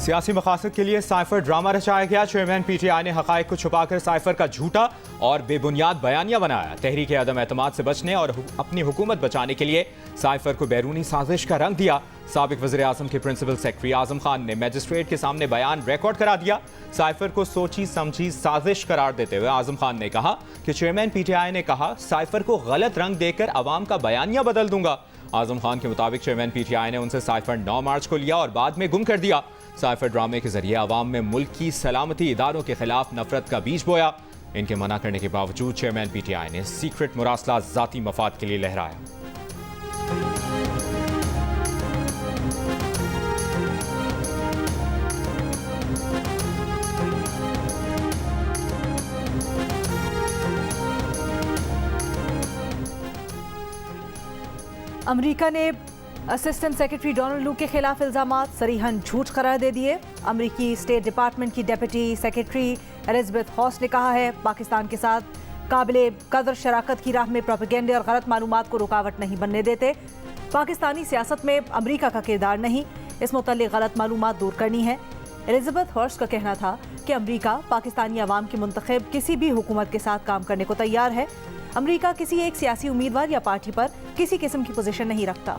सियासी मकासद के लिए साइफर ड्रामा रचाया गया। चेयरमैन पीटीआई ने हकायक को छुपाकर साइफर का झूठा और बेबुनियाद बयानिया बनाया। तहरीक अदम एतमाद से बचने और अपनी हुकूमत बचाने के लिए साइफर को बैरूनी साजिश का रंग दिया। साबिक वज़ीर आज़म के प्रिंसिपल सेक्रेटरी आज़म खान ने मजिस्ट्रेट के सामने बयान रिकॉर्ड करा दिया। साइफर को सोची समझी साजिश करार देते हुए आज़म खान ने कहा कि चेयरमैन पीटीआई ने कहा साइफर को गलत रंग देकर अवाम का बयानिया बदल दूंगा। आज़म खान के मुताबिक चेयरमैन पीटीआई ने उनसे साइफर 9 मार्च को लिया और बाद में गुम कर दिया। साइफर ड्रामे के जरिए अवाम में मुल्क की सलामती इदारों के खिलाफ नफरत का बीज बोया। इनके मना करने के बावजूद चेयरमैन पीटीआई ने सीक्रेट मुरासला जाती मफाद के लिए लहराया। अमेरिका ने असिस्टेंट सेक्रेटरी डोनाल्ड लू के खिलाफ इल्जामात सरीहन झूठ करार दे दिए। अमेरिकी स्टेट डिपार्टमेंट की डेप्यूटी सेक्रेटरी एलिजाबेथ हॉस ने कहा है पाकिस्तान के साथ काबिले कदर शराकत की राह में प्रोपेगेंडे और गलत मालूमात को रुकावट नहीं बनने देते। पाकिस्तानी सियासत में अमेरिका का किरदार नहीं, इस मुतल्लिक गलत मालूमात दूर करनी है। एलिजाबेथ हॉस का कहना था कि अमेरिका पाकिस्तानी अवाम की मुंतखब किसी भी हुकूमत के साथ काम करने को तैयार है। अमेरिका किसी एक सियासी उम्मीदवार या पार्टी पर किसी किस्म की पोजीशन नहीं रखता।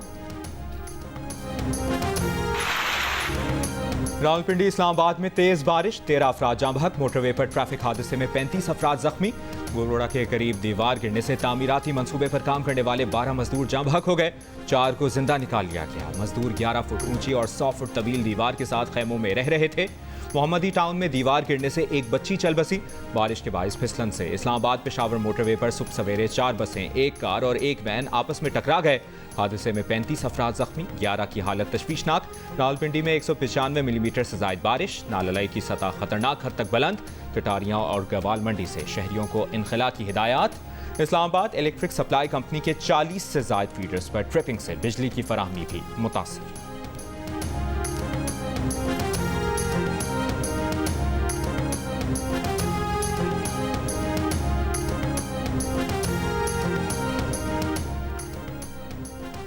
रावलपिंडी इस्लामाबाद में तेज बारिश, 13 अफराद जाँ बहक। मोटरवे पर ट्रैफिक हादसे में 35 अफराद जख्मी। गोलरोड़ा के करीब दीवार गिरने से तामीराती मंसूबे पर काम करने वाले 12 मजदूर जाँ बहक हो गए। 4 को जिंदा निकाल लिया गया। मजदूर 11 फुट ऊंची और 100 फुट तवील दीवार के साथ खैमों में रह रहे थे। मोहम्मदी टाउन में दीवार गिरने से एक बच्ची चल बसी। बारिश के बाइस फिसलन से इस्लामाबाद पेशावर मोटरवे पर सुबह सवेरे 4 बसें, 1 कार और 1 वैन आपस में टकरा गए। हादसे में 35 अफराद जख्मी, 11 की हालत तशवीशनाक। रावलपिंडी में 195 मिलीमीटर से जायद बारिश। नाललाई की सतह खतरनाक हद तक बुलंद। कटारियाँ और गवाल मंडी से शहरियों को इनखला की हिदायत। इस्लामाबाद इलेक्ट्रिक सप्लाई कंपनी के 40 से जायद फीडर्स पर ट्रिपिंग से बिजली की फराहमी भी मुतासर।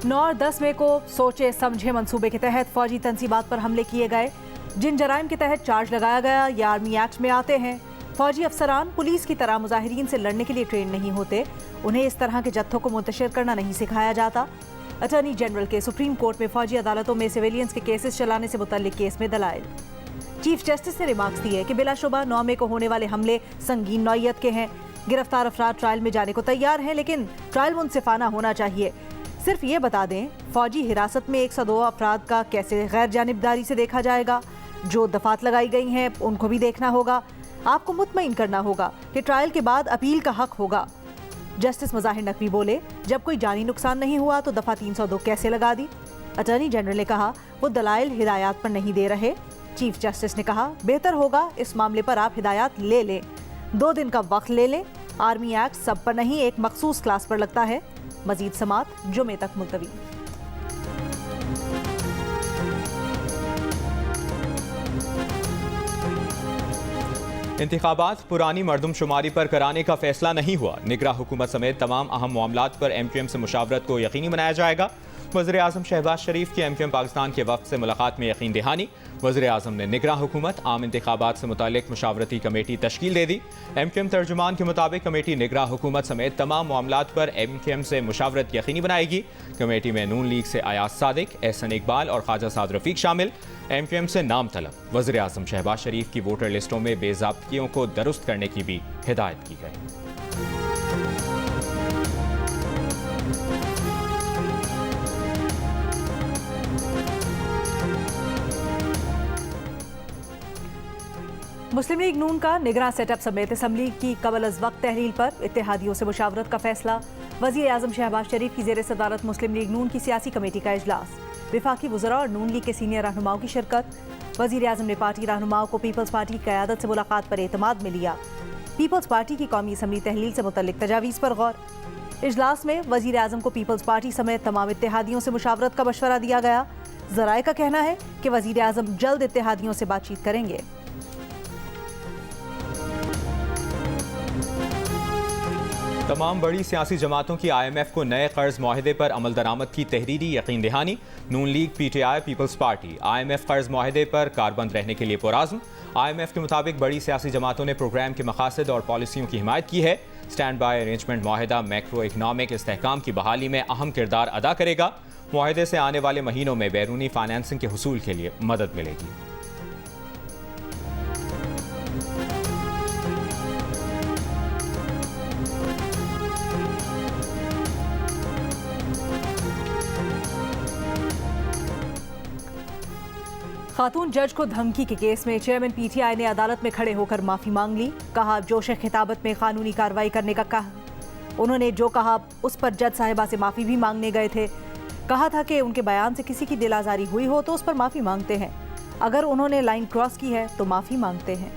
नौ और 10 मई को सोचे समझे मंसूबे के तहत फौजी तंसीबात पर हमले किए गए। जिन जराइम के तहत चार्ज लगाया गया ये आर्मी एक्ट में आते हैं। फौजी अफसरान पुलिस की तरह मुजाहिरीन से लड़ने के लिए ट्रेन नहीं होते। उन्हें इस तरह के जत्थों को मुंतशिर करना नहीं सिखाया जाता। अटॉर्नी जनरल के सुप्रीम कोर्ट में फौजी अदालतों में सिविलियंस के केसेस चलाने से मुतल्लिक केस में दलाइल। चीफ जस्टिस ने रिमार्क्स दिए कि बिलाशुबा 9 मई को होने वाले हमले संगीन नौइयत के हैं। गिरफ्तार अफराद ट्रायल में जाने को तैयार हैं, लेकिन ट्रायल मुनसिफाना होना चाहिए। सिर्फ ये बता दें फौजी हिरासत में 102 अफराद का कैसे गैर जानिबदारी से देखा जाएगा। जो दफात लगाई गई हैं उनको भी देखना होगा। आपको मुतमईन करना होगा कि ट्रायल के बाद अपील का हक होगा। जस्टिस मुजाहिर नकवी बोले जब कोई जानी नुकसान नहीं हुआ तो दफा 302 कैसे लगा दी। अटॉर्नी जनरल ने कहा वो दलाइल हिदायत पर नहीं दे रहे। चीफ जस्टिस ने कहा बेहतर होगा इस मामले पर आप हिदायत ले लें, 2 दिन का वक्त ले लें। आर्मी एक्ट सब पर नहीं एक मखसूस क्लास पर लगता है। मजीद समात जुमे तक मुलतवी। इंतखाबात पुरानी मरदमशुमारी पर कराने का फैसला नहीं हुआ। निगरां हुकूमत समेत तमाम अहम मामलात पर MQM से मुशावरत को यकीनी बनाया जाएगा। वज़ीर आज़म शहबाज शरीफ की MQM पाकिस्तान के वक्त से मुलाकात में यकीन दहानी। वज़ीर आज़म ने निगरां हुकूमत आम इंतखाबात से मुतालिक मुशावरती कमेटी तश्कील दे दी। MQM तर्जुमान के मुताबिक कमेटी निगरां हुकूमत समेत तमाम मामलात पर MQM से मुशावरत यकीनी बनाएगी। कमेटी में नून लीग से अयाज सादिक, एहसन इकबाल और ख्वाजा साद रफीक शामिल। MQM से नाम तलब। वज़ीर आज़म शहबाज शरीफ की वोटर लिस्टों में बेज़ाब्तियों को दुरुस्त करने की भी हिदायत की गई। मुस्लिम लीग नून का निगरां सेटअप समेत असम्बली की कबल अज वक्त तहरील पर इत्तेहादियों से मुशावरत का फैसला। वज़ीर आज़म शहबाज शरीफ की ज़ेर सदारत मुस्लिम लीग नून की सियासी कमेटी का इजलास। विफाकी वज़रा और नून लीग के सीनियर रहनुमाओं की शिरकत। वज़ीर आज़म ने पार्टी रहनुमाओं को पीपल्स पार्टी की क़यादत से मुलाकात पर एतमाद में लिया। पीपल्स पार्टी की कौमी असम्बली तहलील से मुतल्लिक तजावीज़ पर गौर। इजलास में वज़ीर आज़म को पीपल्स पार्टी समेत तमाम इत्तेहादियों से मुशावरत का मशवरा दिया गया। ज़राए का कहना है कि वज़ीर आज़म जल्द इत्तेहादियों से बातचीत करेंगे। तमाम बड़ी सियासी जमातों की IMF को नए कर्ज माहिदे पर अमल दरामद की तहरीरी यकीन दहानी। Noon league, PTI, peoples party IMF कर्ज माहिदे पर कारबंद रहने के लिए पुराज़्म। IMF के मुताबिक बड़ी सियासी जमातों ने प्रोग्राम के मकासद और पॉलिसियों की हिमायत की है। स्टैंड बाय अरेंजमेंट माहिदा मैक्रो इकनॉमिक इस्तेहकाम की बहाली में अहम किरदार अदा करेगा। माहिदे से आने वाले महीनों में बैरूनी फाइनेंसिंग के हुसूल के लिए मदद मिलेगी। खातून जज को धमकी के केस में चेयरमैन PTI ने अदालत में खड़े होकर माफी मांग ली। कहा जोश खिताबत में कानूनी कार्रवाई करने का कहा। उन्होंने जो कहा उस पर जज साहिबा से माफी भी मांगने गए थे। कहा था कि उनके बयान से किसी की दिल आजारी हुई हो तो उस पर माफी मांगते हैं, अगर उन्होंने लाइन क्रॉस की है तो माफी मांगते हैं।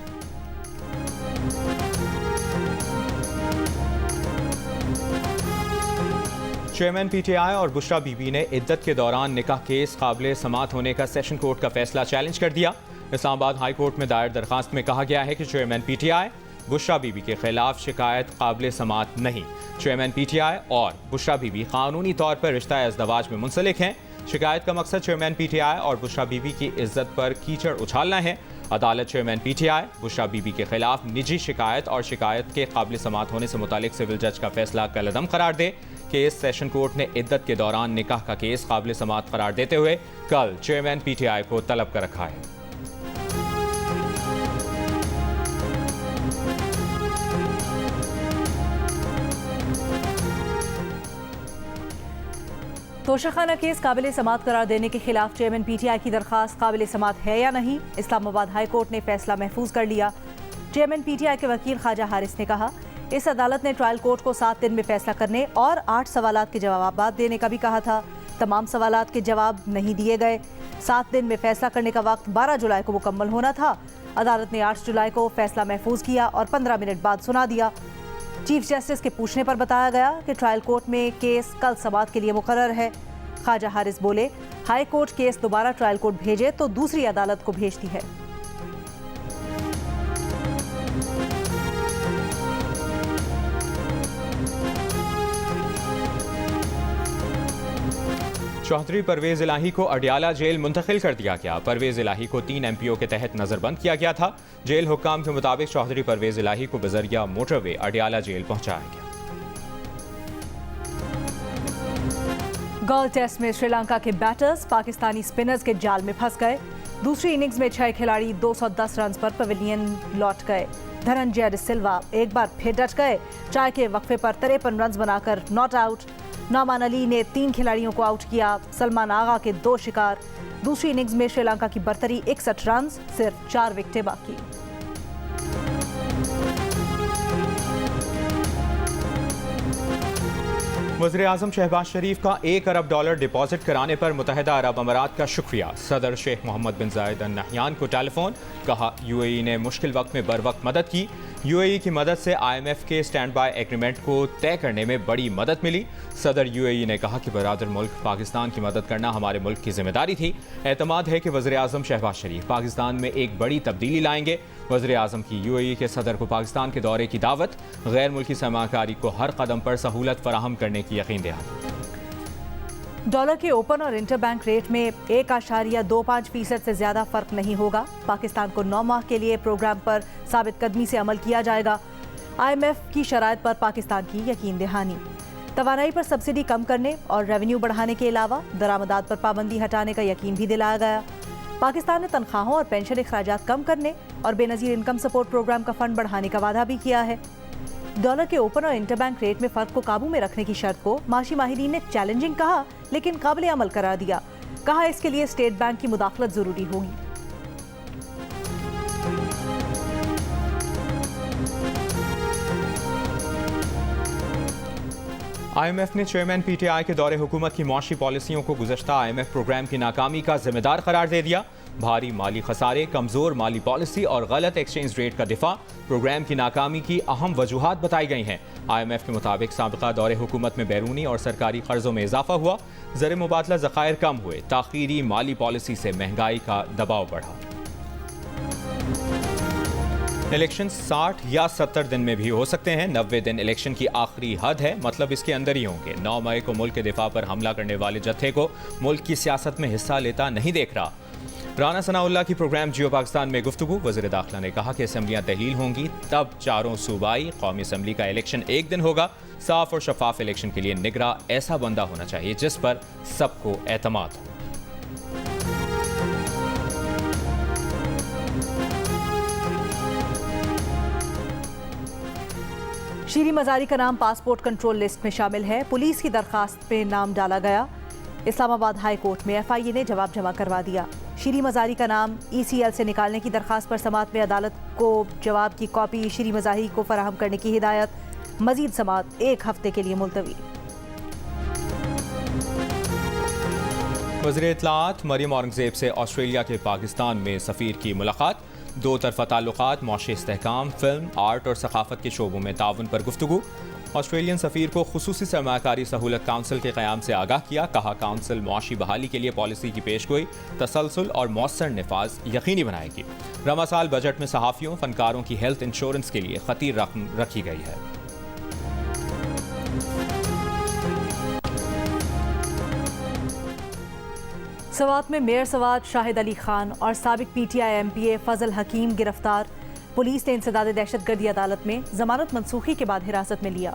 चेयरमैन PTI और बुशरा बीबी ने इद्दत के दौरान निकाह केस काबिल समात होने का सेशन कोर्ट का फैसला चैलेंज कर दिया। इस्लामाबाद हाई कोर्ट में दायर दरखास्त में कहा गया है कि चेयरमैन PTI बुशरा बीबी के खिलाफ शिकायत काबिल समात नहीं। चेयरमैन PTI और बुशरा बीबी कानूनी तौर पर रिश्ता अज़दवाज में मुंसलिक हैं। शिकायत का मकसद चेयरमैन PTI और बुशरा बीबी की इज्जत पर कीचड़ उछालना है। अदालत चेयरमैन PTI बुशरा बीबी के खिलाफ निजी शिकायत और शिकायत के काबिल समात होने से मुतालिक सिविल जज का फैसला कलअदम करार दे। केस सेशन कोर्ट ने इद्दत के दौरान निकाह का केस काबिल समात करार देते हुए कल चेयरमैन PTI को तलब कर रखा है। तोशाखाना केस काबिल समात करार देने के खिलाफ चेयरमैन PTI की दरखास्त काबिल समात है या नहीं, इस्लामाबाद हाई कोर्ट ने फैसला महफूज कर लिया। चेयरमैन PTI के वकील ख्वाजा हारिस ने कहा इस अदालत ने ट्रायल कोर्ट को 7 दिन में फैसला करने और 8 सवालात के जवाब देने का भी कहा था। तमाम सवालात के जवाब नहीं दिए गए। 7 दिन में फैसला करने का वक्त 12 जुलाई को मुकम्मल होना था। अदालत ने 8 जुलाई को फैसला महफूज किया और 15 मिनट बाद सुना दिया। चीफ जस्टिस के पूछने पर बताया गया कि ट्रायल कोर्ट में केस कल समात के लिए मुकर्रर है। ख्वाजा हारिस बोले हाई कोर्ट केस दोबारा ट्रायल कोर्ट भेजे तो दूसरी अदालत को भेजती है। चौधरी परवेज इलाही को अडियाला जेल मुंतकिल कर दिया गया। परवेज इलाही को 3 MPO के तहत नजरबंद किया गया था। जेल हुक्काम के मुताबिक चौधरी परवेज इलाही को बजरिया मोटरवे अडियाला जेल पहुंचाया गया। गोल्ड टेस्ट में श्रीलंका के बैटर्स पाकिस्तानी स्पिनर्स के जाल में फंस गए। दूसरी इनिंग्स में 6 खिलाड़ी 210 रन पर पवेलियन लौट गए। धनंजय डिसिल्वा एक बार फिर डट गए। चाय के वक्फे पर 53 रन बनाकर नॉट आउट। नौमान अली ने 3 खिलाड़ियों को आउट किया। सलमान आगा के 2 शिकार। दूसरी इनिंग्स में श्रीलंका की बरतरी 61 रन, सिर्फ 4 विकेटें बाकी। वज़ीर आज़म शहबाज शरीफ का $1 अरब डिपॉजिट कराने पर मुत्तहिदा अरब अमारात का शुक्रिया। सदर शेख मोहम्मद बिन जायद अल नहयान को टेलीफोन। कहा UAE ने मुश्किल वक्त में बर वक्त मदद की। UAE की मदद से IMF के स्टैंड बाय एग्रीमेंट को तय करने में बड़ी मदद मिली। सदर UAE ने कहा कि बरादर मुल्क पाकिस्तान की मदद करना हमारे मुल्क की जिम्मेदारी थी। एतमाद है कि वज़ीर आज़म शहबाज शरीफ पाकिस्तान में एक बड़ी तब्दीली लाएंगे। वज़ीर आज़म की UAE के सदर को पाकिस्तान के दौरे की दावत। गैर मुल्की सरमाकारी को हर कदम पर सहूलत फराहम करने की यकीन दहानी। डॉलर के ओपन और इंटरबैंक रेट में 1.25% से ज्यादा फर्क नहीं होगा। पाकिस्तान को 9 माह के लिए प्रोग्राम पर साबित कदमी से अमल किया जाएगा। IMF की शराइत पर पाकिस्तान की यकीन दहानी। तवानाई पर सब्सिडी कम करने और रेवेन्यू बढ़ाने के अलावा दरामदात पर पाबंदी हटाने का यकीन भी दिलाया गया। पाकिस्तान ने तनख्वाहों और पेंशन अखराजात कम करने और बेनज़ीर इनकम सपोर्ट प्रोग्राम का फंड बढ़ाने का वादा भी किया है। डॉलर के ओपन और इंटरबैंक रेट में फर्क को काबू में रखने की शर्त को माशी माहिरीन ने चैलेंजिंग कहा, लेकिन काबिल अमल करार दिया। कहा इसके लिए स्टेट बैंक की मुदाखलत जरूरी होगी। IMF ने चेयरमैन PTI के दौरे हुकूमत की मौशी पॉलिसियों को गुज़श्ता IMF प्रोग्राम की नाकामी का जिम्मेदार करार दे दिया। भारी माली खसारे, कमजोर माली पॉलिसी और गलत एक्सचेंज रेट का दिफा प्रोग्राम की नाकामी की अहम वजूहात बताई गई हैं। IMF के मुताबिक साबिका दौरे हुकूमत में बैरूनी और सरकारी कर्जों में इजाफा हुआ। ज़र मुबादला ज़खायर कम हुए। ताख़ीरी माली पॉलिसी से महंगाई का दबाव बढ़ा। इलेक्शन 60 या 70 दिन में भी हो सकते हैं। 90 दिन इलेक्शन की आखिरी हद है, मतलब इसके अंदर ही होंगे। 9 मई को मुल्क के दिफा पर हमला करने वाले जत्थे को मुल्क की सियासत में हिस्सा लेता नहीं देख रहा। राना सनाउल्लाह की प्रोग्राम जियो पाकिस्तान में गुफ्तगू। वज़ीर दाखिला ने कहा कि असम्बलियाँ तहलील होंगी तब चारों सूबाई कौमी असम्बली का इलेक्शन एक दिन होगा। साफ और शफाफ इलेक्शन के लिए निगरां ऐसा बंदा होना चाहिए जिस पर सबको एतमाद हो। शीरी मजारी का नाम पासपोर्ट कंट्रोल लिस्ट में शामिल है। पुलिस की दरखास्त में नाम डाला गया। इस्लामाबाद हाई कोर्ट में FIA ने जवाब जमा करवा दिया। शीरी मजारी का नाम ECL से निकालने की दरखास्त पर समाअत में अदालत को जवाब की कॉपी शीरी मजारी को फराहम करने की हिदायत। मजीद समाअत 1 हफ्ते के लिए मुलतवी। वज़ीर इत्तलाआत मरियम औरंगज़ेब से ऑस्ट्रेलिया के पाकिस्तान में सफ़ीर की मुलाकात। 2 तरफ़ा ताल्लुकात, मुआशी इस्तेहकाम, फिल्म, आर्ट और सकाफत के शोबों में ताउन पर गुफ्तगू। ऑस्ट्रेलियन सफ़ीर को खुसूसी सरमायाकारी सहूलत काउंसिल के क़याम से आगाह किया। कहा काउंसिल मुआशी बहाली के लिए पॉलिसी की पेशगोई, तसलसल और मौसर नफाज यकीनी बनाएगी। रवा साल बजट में सहाफ़ियों, फनकारों की हेल्थ इंश्योरेंस के लिए खतीर रकम रखी गई है। सवात में मेयर सवात शाहिद अली खान और साबिक PTI MPA फजल हकीम गिरफ्तार। पुलिस ने इंसदाद दहशतगर्दी अदालत में जमानत मनसूखी के बाद हिरासत में लिया।